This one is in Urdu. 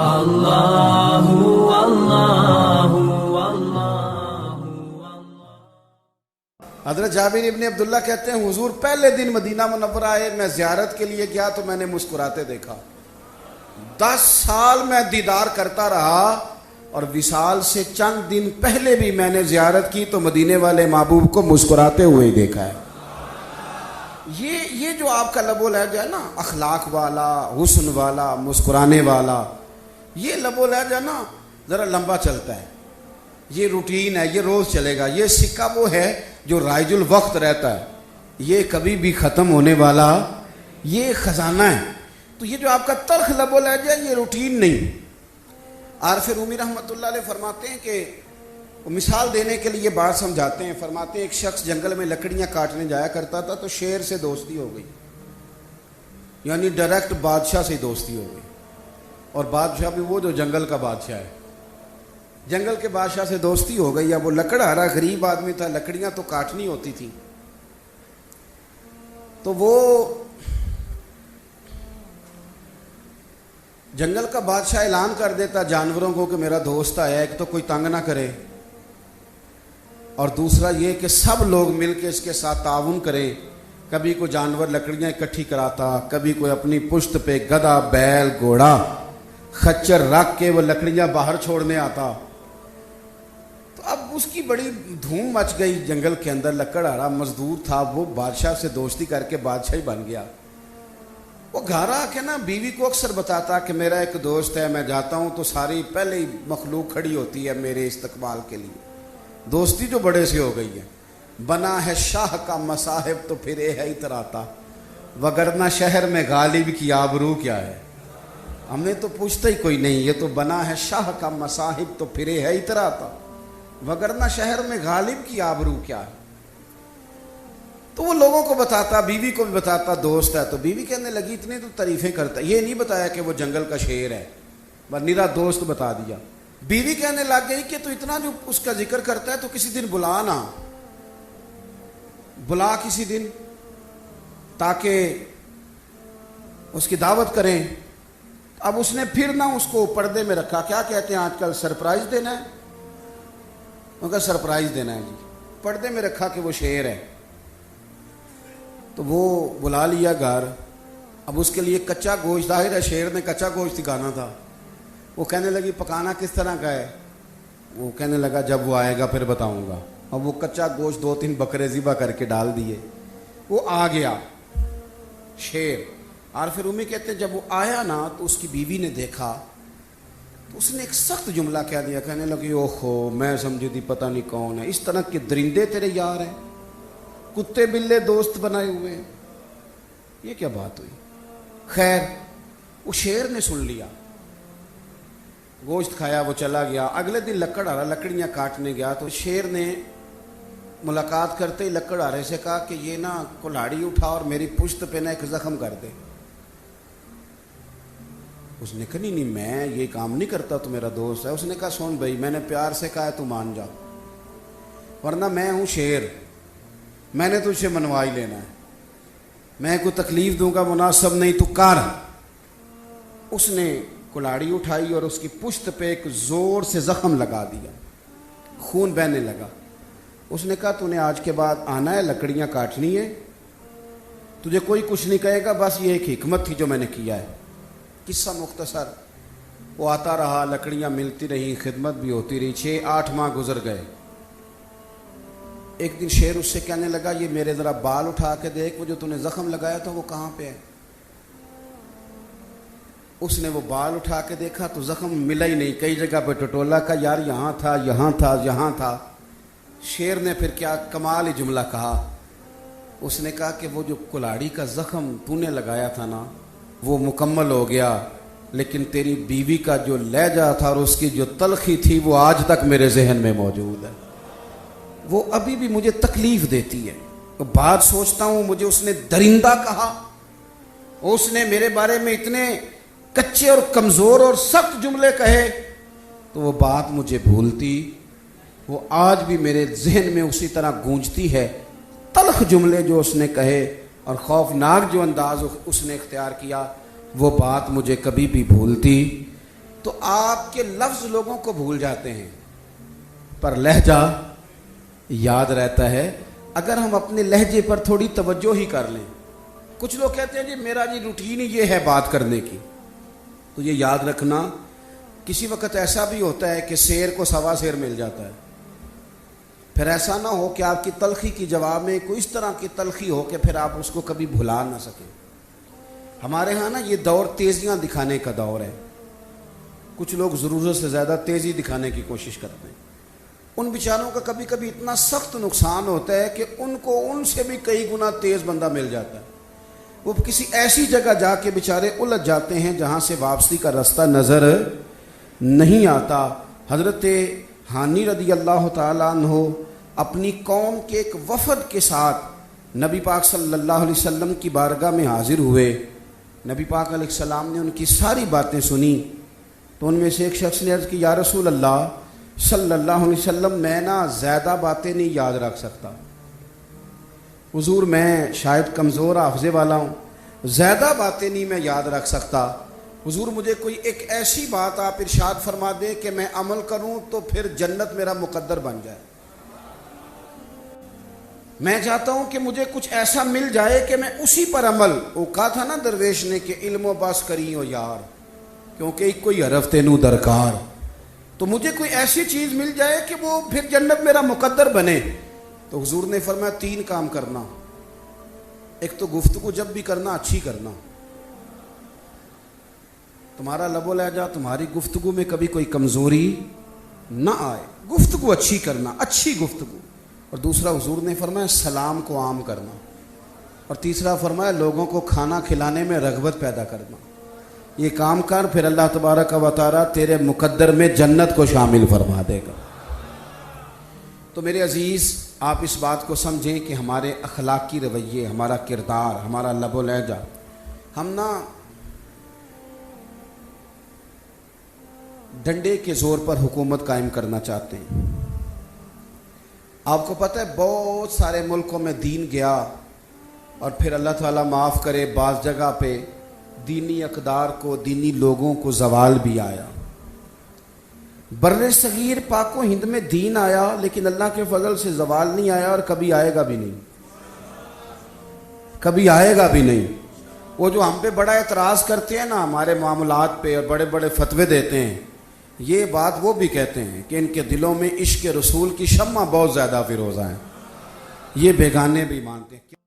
اللہ اللہ حضرت جابر ابن عبداللہ کہتے ہیں حضور پہلے دن مدینہ منورہ آئے، میں زیارت کے لیے گیا تو میں نے مسکراتے دیکھا۔ 10 سال میں دیدار کرتا رہا اور وصال سے چند دن پہلے بھی میں نے زیارت کی تو مدینے والے محبوب کو مسکراتے ہوئے دیکھا ہے۔ یہ جو آپ کا لب و لہجہ ہے نا، اخلاق والا، حسن والا، مسکرانے والا، یہ لب و لہجہ نا ذرا لمبا چلتا ہے، یہ روٹین ہے، یہ روز چلے گا۔ یہ سکہ وہ ہے جو رائج الوقت رہتا ہے، یہ کبھی بھی ختم ہونے والا یہ خزانہ ہے۔ تو یہ جو آپ کا تلخ لب و لہجہ ہے یہ روٹین نہیں۔ عارف رومی رحمۃ اللہ علیہ فرماتے ہیں کہ مثال دینے کے لیے بات سمجھاتے ہیں، فرماتے ہیں ایک شخص جنگل میں لکڑیاں کاٹنے جایا کرتا تھا تو شیر سے دوستی ہو گئی، یعنی ڈائریکٹ بادشاہ سے دوستی ہو گئی، اور بادشاہ بھی وہ جو جنگل کا بادشاہ ہے، جنگل کے بادشاہ سے دوستی ہو گئی۔ اب وہ لکڑہارا غریب آدمی تھا، لکڑیاں تو کاٹنی ہوتی تھی، تو وہ جنگل کا بادشاہ اعلان کر دیتا جانوروں کو کہ میرا دوست آیا، ایک تو کوئی تنگ نہ کرے، اور دوسرا یہ کہ سب لوگ مل کے اس کے ساتھ تعاون کریں۔ کبھی کوئی جانور لکڑیاں اکٹھی کراتا، کبھی کوئی اپنی پشت پہ گدھا، بیل، گھوڑا، خچر رکھ کے وہ لکڑیاں باہر چھوڑنے آتا۔ تو اب اس کی بڑی دھوم مچ گئی جنگل کے اندر، لکڑہارا مزدور تھا، وہ بادشاہ سے دوستی کر کے بادشاہ ہی بن گیا۔ وہ گھر آ کے نا بیوی کو اکثر بتاتا کہ میرا ایک دوست ہے، میں جاتا ہوں تو ساری پہلے ہی مخلوق کھڑی ہوتی ہے میرے استقبال کے لیے۔ دوستی جو بڑے سے ہو گئی ہے، بنا ہے شاہ کا مصاحب تو پھر ہے اتراتا، وگرنہ شہر میں غالب کی آبرو کیا ہے۔ ہم نے تو پوچھتا ہی کوئی نہیں، یہ تو بنا ہے شاہ کا مصاحب تو پھر ہے اتراتا، وگرنہ شہر میں غالب کی آبرو کیا ہے۔ تو وہ لوگوں کو بتاتا، بیوی کو بھی بتاتا دوست ہے، تو بیوی کہنے لگی اتنی تو تعریفیں کرتا، یہ نہیں بتایا کہ وہ جنگل کا شیر ہے، بس نیرا دوست بتا دیا۔ بیوی کہنے لگ گئی کہ تو اتنا جو اس کا ذکر کرتا ہے تو کسی دن بلا نا، بلا کسی دن تاکہ اس کی دعوت کریں۔ اب اس نے پھر نہ اس کو پردے میں رکھا، کیا کہتے ہیں آج کل سرپرائز دینا ہے، ان کا سرپرائز دینا ہے جی، پردے میں رکھا کہ وہ شیر ہے۔ تو وہ بلا لیا گھر، اب اس کے لیے کچا گوشت، ظاہر ہے شیر نے کچا گوشت سکھانا تھا۔ وہ کہنے لگی پکانا کس طرح کا ہے؟ وہ کہنے لگا جب وہ آئے گا پھر بتاؤں گا۔ اب وہ کچا گوشت 2-3 بکرے ذبح کر کے ڈال دیے، وہ آ گیا شیر۔ عارف رومی کہتے ہیں جب وہ آیا نا تو اس کی بیوی نے دیکھا تو اس نے ایک سخت جملہ کہہ دیا، کہنے لگی اوہو میں سمجھی تھی پتہ نہیں کون ہے، اس طرح کے درندے تیرے یار ہیں، کتے بلے دوست بنائے ہوئے ہیں، یہ کیا بات ہوئی؟ خیر وہ شیر نے سن لیا، گوشت کھایا، وہ چلا گیا۔ اگلے دن لکڑہارا لکڑیاں کاٹنے گیا تو شیر نے ملاقات کرتے ہی لکڑہارے سے کہا کہ یہ نا کلاڑی اٹھا اور میری پشت پہ نا ایک زخم کر دے۔ اس نے کہا نہیں میں یہ کام نہیں کرتا، تو میرا دوست ہے۔ اس نے کہا سن بھائی میں نے پیار سے کہا ہے تو مان جا، ورنہ میں ہوں شیر، میں نے تجھ سے منوا ہی لینا ہے، میں کوئی تکلیف دوں گا مناسب نہیں، تو کر۔ اس نے کلاڑی اٹھائی اور اس کی پشت پہ ایک زور سے زخم لگا دیا، خون بہنے لگا۔ اس نے کہا تو نے آج کے بعد آنا ہے، لکڑیاں کاٹنی ہے، تجھے کوئی کچھ نہیں کہے گا، بس یہ ایک حکمت تھی جو میں نے کیا ہے۔ قصہ مختصر، وہ آتا رہا، لکڑیاں ملتی رہیں، خدمت بھی ہوتی رہی، 6-8 ماہ گزر گئے۔ ایک دن شیر اس سے کہنے لگا یہ میرے ذرا بال اٹھا کے دیکھ، وہ جو تو نے زخم لگایا تھا وہ کہاں پہ ہے؟ اس نے وہ بال اٹھا کے دیکھا تو زخم ملا ہی نہیں، کئی جگہ پہ ٹٹولا کا، یار یہاں تھا یہاں تھا یہاں تھا۔ شیر نے پھر کیا کمال ہی جملہ کہا، اس نے کہا کہ وہ جو کلاڑی کا زخم تو نے لگایا تھا نا وہ مکمل ہو گیا، لیکن تیری بیوی کا جو لہجہ تھا اور اس کی جو تلخی تھی وہ آج تک میرے ذہن میں موجود ہے، وہ ابھی بھی مجھے تکلیف دیتی ہے۔ بات سوچتا ہوں مجھے اس نے درندہ کہا، اس نے میرے بارے میں اتنے کچے اور کمزور اور سخت جملے کہے، تو وہ بات مجھے بھولتی، وہ آج بھی میرے ذہن میں اسی طرح گونجتی ہے۔ تلخ جملے جو اس نے کہے اور خوفناک جو انداز اس نے اختیار کیا، وہ بات مجھے کبھی بھی بھولتی تو آپ کے لفظ لوگوں کو بھول جاتے ہیں، پر لہجہ یاد رہتا ہے اگر ہم اپنے لہجے پر تھوڑی توجہ ہی کر لیں۔ کچھ لوگ کہتے ہیں جی میرا جی روٹین ہی یہ ہے بات کرنے کی، تو یہ یاد رکھنا کسی وقت ایسا بھی ہوتا ہے کہ شیر کو سوا شیر مل جاتا ہے، پھر ایسا نہ ہو کہ آپ کی تلخی کی جواب میں کوئی اس طرح کی تلخی ہو کہ پھر آپ اس کو کبھی بھلا نہ سکیں۔ ہمارے ہاں نا یہ دور تیزیاں دکھانے کا دور ہے، کچھ لوگ ضرورت سے زیادہ تیزی دکھانے کی کوشش کرتے ہیں، ان بیچاروں کا کبھی کبھی اتنا سخت نقصان ہوتا ہے کہ ان کو ان سے بھی کئی گنا تیز بندہ مل جاتا ہے، وہ کسی ایسی جگہ جا کے بیچارے الجھ جاتے ہیں جہاں سے واپسی کا راستہ نظر نہیں آتا۔ حضرت ہانی رضی اللہ تعالیٰ عنہ اپنی قوم کے ایک وفد کے ساتھ نبی پاک صلی اللہ علیہ وسلم کی بارگاہ میں حاضر ہوئے۔ نبی پاک علیہ السلام نے ان کی ساری باتیں سنی، تو ان میں سے ایک شخص نے عرض کی یا رسول اللہ صلی اللہ علیہ وسلم میں نا زیادہ باتیں نہیں یاد رکھ سکتا، حضور میں شاید کمزور حافظے والا ہوں، زیادہ باتیں نہیں میں یاد رکھ سکتا، حضور مجھے کوئی ایک ایسی بات آپ ارشاد فرما دیں کہ میں عمل کروں تو پھر جنت میرا مقدر بن جائے، میں چاہتا ہوں کہ مجھے کچھ ایسا مل جائے کہ میں اسی پر عمل، وہ کہا تھا نا درویش نے کہ علم و بس کری ہو یار کیونکہ ایک کوئی حرف تینوں درکار، تو مجھے کوئی ایسی چیز مل جائے کہ وہ پھر جنت میرا مقدر بنے۔ تو حضور نے فرمایا 3 کام کرنا، ایک تو گفتگو جب بھی کرنا اچھی کرنا، تمہارا لب و لہجہ تمہاری گفتگو میں کبھی کوئی کمزوری نہ آئے، گفتگو اچھی کرنا، اچھی گفتگو، اور دوسرا حضور نے فرمایا سلام کو عام کرنا، اور تیسرا فرمایا لوگوں کو کھانا کھلانے میں رغبت پیدا کرنا، یہ کام کر پھر اللہ تبارک و تعالیٰ تیرے مقدر میں جنت کو شامل فرما دے گا۔ تو میرے عزیز آپ اس بات کو سمجھیں کہ ہمارے اخلاقی رویے، ہمارا کردار، ہمارا لب و لہجہ، ہم نا ڈنڈے کے زور پر حکومت قائم کرنا چاہتے ہیں۔ آپ کو پتہ ہے بہت سارے ملکوں میں دین گیا اور پھر اللہ تعالیٰ معاف کرے بعض جگہ پہ دینی اقدار کو، دینی لوگوں کو زوال بھی آیا۔ بر صغیر پاک و ہند میں دین آیا لیکن اللہ کے فضل سے زوال نہیں آیا اور کبھی آئے گا بھی نہیں، کبھی آئے گا بھی نہیں۔ وہ جو ہم پہ بڑا اعتراض کرتے ہیں نا ہمارے معاملات پہ اور بڑے بڑے فتوے دیتے ہیں، یہ بات وہ بھی کہتے ہیں کہ ان کے دلوں میں عشق رسول کی شمع بہت زیادہ فیروزہ ہے، یہ بیگانے بھی مانتے ہیں۔